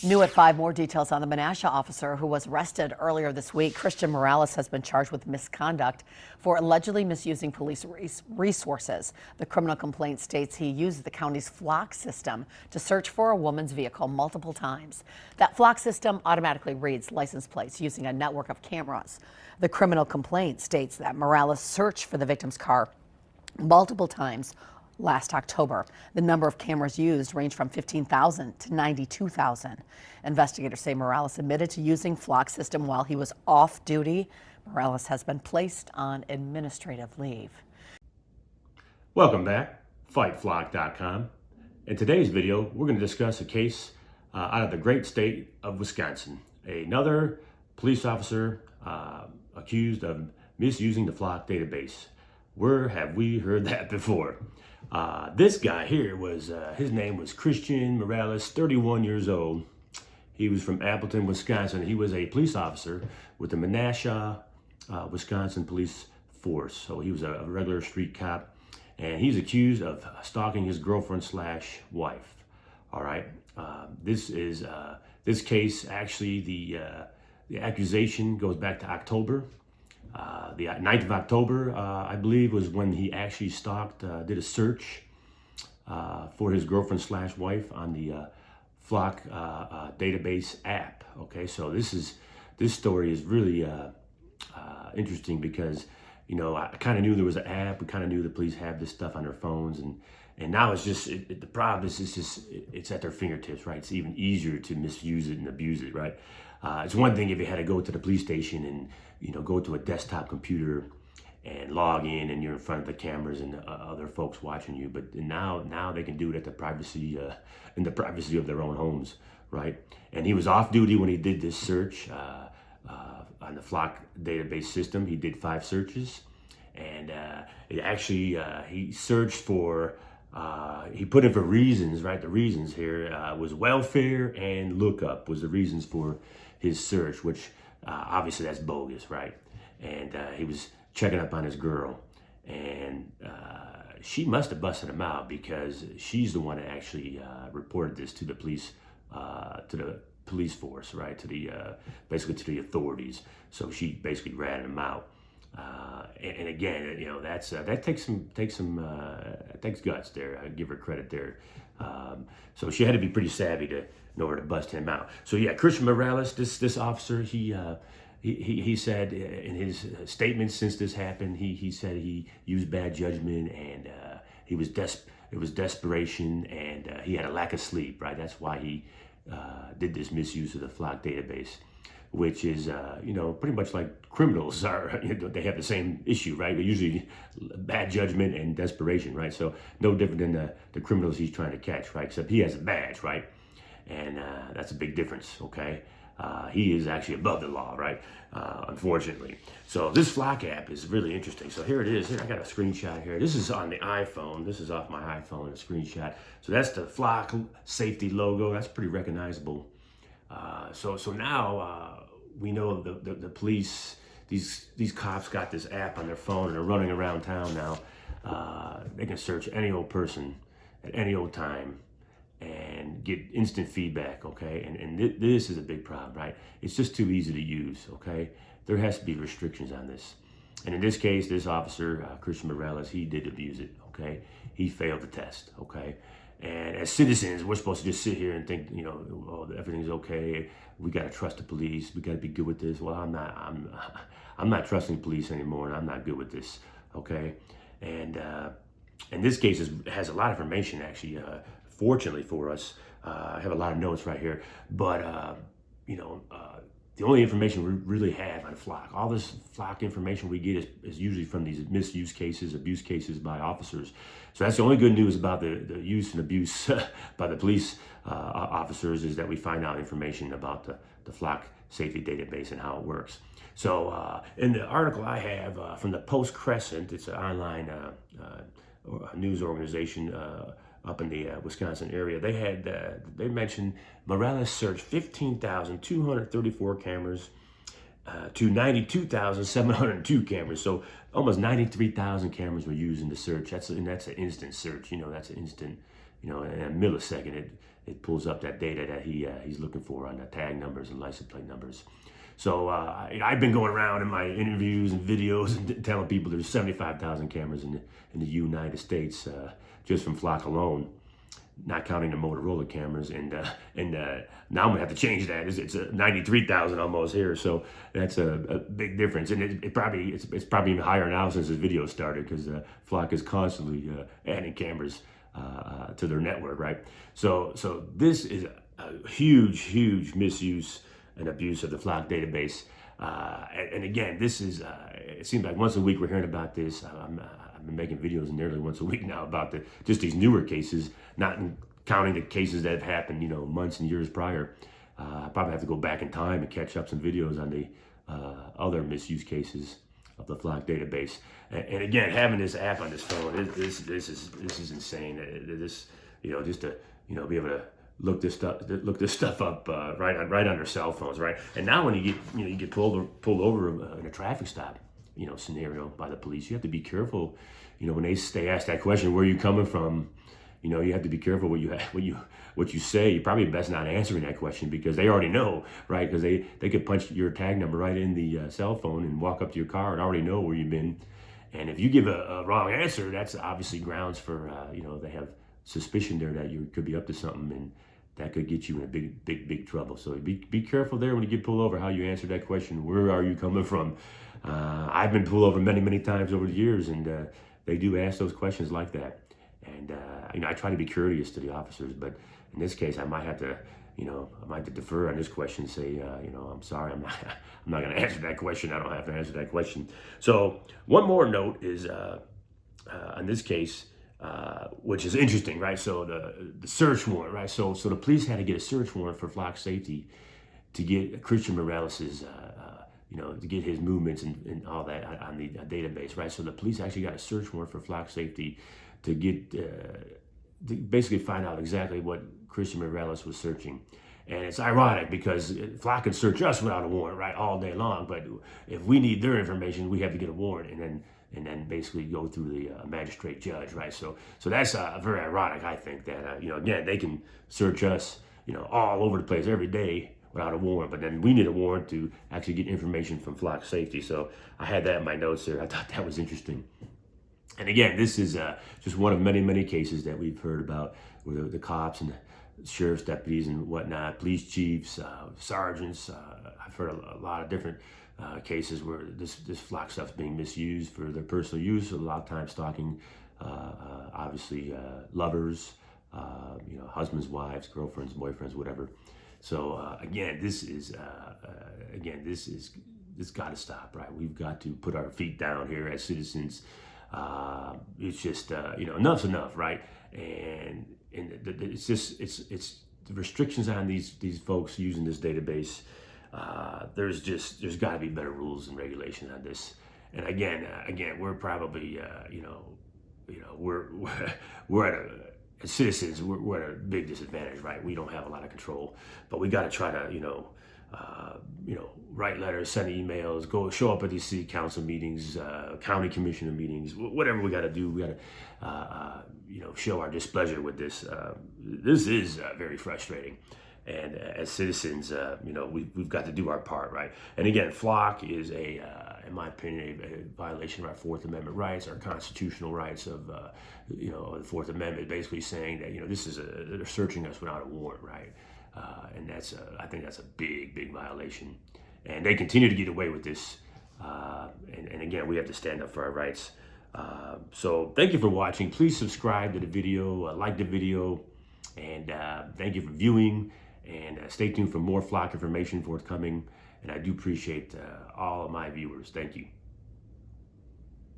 New at 5, more details on the Menasha officer who was arrested earlier this week. Cristian Morales has been charged with misconduct for allegedly misusing police resources. The criminal complaint states he used the county's flock system to search for a woman's vehicle multiple times. That flock system automatically reads license plates using a network of cameras. The criminal complaint states that Morales searched for the victim's car multiple times last October. The number of cameras used ranged from 15,000 to 92,000. Investigators say Morales admitted to using flock system while he was off duty. Morales has been placed on administrative leave. Welcome back, fightflock.com. In today's video, we're going to discuss a case out of the great state of Wisconsin. Another police officer accused of misusing the flock database. Where have we heard that before? This guy here was, his name was Cristian Morales, 31 years old. He was from Appleton, Wisconsin. He was a police officer with the Menasha, Wisconsin police force. So he was a regular street cop, and he's accused of stalking his girlfriend slash wife. All right. This case, actually, the accusation goes back to October. The 9th of October, I believe, was when he actually stalked, did a search for his girlfriend slash wife on the Flock database app. Okay, so this story is really interesting because, you know, I kind of knew there was an app. We kind of knew the police have this stuff on their phones, and now it's just the problem is it's at their fingertips, right? It's even easier to misuse it and abuse it, right? It's one thing if you had to go to the police station and, you know, go to a desktop computer and log in and you're in front of the cameras and other folks watching you. But now they can do it at the privacy, in the privacy of their own homes, right? And he was off duty when he did this search on the Flock database system. He did 5 searches, and he searched for. He put in for reasons, right? The reasons here was welfare and lookup was the reasons for his search, which obviously that's bogus, right? And he was checking up on his girl, and she must have busted him out because she's the one that actually reported this to the police force, right? To the basically to the authorities. So she basically ratted him out. And again, you know, that takes guts there. I give her credit there. So she had to be pretty savvy in order to bust him out. So yeah, Cristian Morales, this officer, he said in his statement since this happened, he said he used bad judgment, and it was desperation, and he had a lack of sleep, right? That's why he did this misuse of the Flock database, which is, you know, pretty much like criminals are. You know, they have the same issue, right? They're usually bad judgment and desperation, right? So no different than the criminals he's trying to catch, right? Except he has a badge, right? And that's a big difference, okay? He is actually above the law, right? Unfortunately. So this Flock app is really interesting. So here it is. Here, I got a screenshot here. This is on the iPhone. This is off my iPhone, a screenshot. So that's the Flock safety logo. That's pretty recognizable. So now we know the police, these cops got this app on their phone and they're running around town now. They can search any old person at any old time and get instant feedback, okay? And this is a big problem, right? It's just too easy to use, okay? There has to be restrictions on this. And in this case, this officer, Cristian Morales, he did abuse it, okay? He failed the test, okay? And as citizens, we're supposed to just sit here and think, you know, oh, everything's okay. We got to trust the police. We got to be good with this. Well, I'm not trusting the police anymore, and I'm not good with this, okay? And this case has a lot of information, actually. Fortunately for us, I have a lot of notes right here. But you know, the only information we really have on Flock, all this Flock information we get is usually from these misuse cases, abuse cases by officers. So that's the only good news about the use and abuse by the police officers, is that we find out information about the Flock safety database and how it works. So in the article I have from the Post-Crescent, it's an online news organization up in the Wisconsin area, they mentioned Morales searched 15,234 cameras to 92,702 cameras. So almost 93,000 cameras were used in the search. That's an instant search. You know, that's an instant, you know, in a millisecond. it pulls up that data that he's looking for on the tag numbers and license plate numbers. So I've been going around in my interviews and videos and telling people there's 75,000 cameras in the United States just from Flock alone, not counting the Motorola cameras. And now I'm gonna have to change that. It's 93,000 almost here, so that's a big difference. And it's probably even higher now since this video started, because Flock is constantly adding cameras to their network, right? So this is a huge misuse and abuse of the Flock database. And again, this is, it seems like once a week we're hearing about this. I've been making videos nearly once a week now about just these newer cases, not counting the cases that have happened, months and years prior. I probably have to go back in time and catch up some videos on the other misuse cases of the Flock database. And again, having this app on this phone, this is insane. Just to be able to look this stuff up right on their cell phones, right? And now when you get pulled over in a traffic stop, scenario by the police, you have to be careful. When they ask that question, where are you coming from? You have to be careful what you say. You're probably best not answering that question, because they already know, right? Because they could punch your tag number right in the cell phone and walk up to your car and already know where you've been. And if you give a wrong answer, that's obviously grounds for they have suspicion there that you could be up to something, and that could get you in a big trouble. So be careful there when you get pulled over, how you answer that question. Where are you coming from? I've been pulled over many times over the years, and they do ask those questions like that. And I try to be courteous to the officers, but in this case, I might have to defer on this question and say, I'm sorry, I'm not going to answer that question. I don't have to answer that question. So one more note is on this case, which is interesting, right? So the search warrant, right? So the police had to get a search warrant for Flock safety to get Cristian Morales's, to get his movements and all that on the database, right? So the police actually got a search warrant for Flock safety to get, to basically find out exactly what Cristian Morales was searching. And it's ironic because Flock can search us without a warrant, right, all day long. But if we need their information, we have to get a warrant and then basically go through the magistrate judge, right? So that's very ironic, I think, that again, they can search us, all over the place every day without a warrant, but then we need a warrant to actually get information from Flock safety. So I had that in my notes there. I thought that was interesting. And again, this is just one of many cases that we've heard about, where the cops and the sheriff's deputies and whatnot, police chiefs, sergeants. I've heard a lot of different cases where this Flock stuff's being misused for their personal use. A lot of times stalking, obviously, lovers, husbands, wives, girlfriends, boyfriends, whatever. So again, this got to stop, right? We've got to put our feet down here as citizens. It's just enough's enough, right? And it's the restrictions on these folks using this database. There's got to be better rules and regulations on this. And again, we're probably we're at as citizens, we're at a big disadvantage, right? We don't have a lot of control, but we got to try to write letters, send emails, show up at these city council meetings, county commissioner meetings, whatever we got to do. We got to, show our displeasure with this. This is very frustrating. And as citizens, we've got to do our part, right? And again, Flock is in my opinion, a violation of our Fourth Amendment rights, our constitutional rights of, the Fourth Amendment, basically saying that, this is they're searching us without a warrant, right? And I think that's a big violation. And they continue to get away with this. And again, we have to stand up for our rights. So thank you for watching. Please subscribe to the video, like the video, and thank you for viewing. And stay tuned for more Flock information forthcoming. And I do appreciate all of my viewers. Thank you.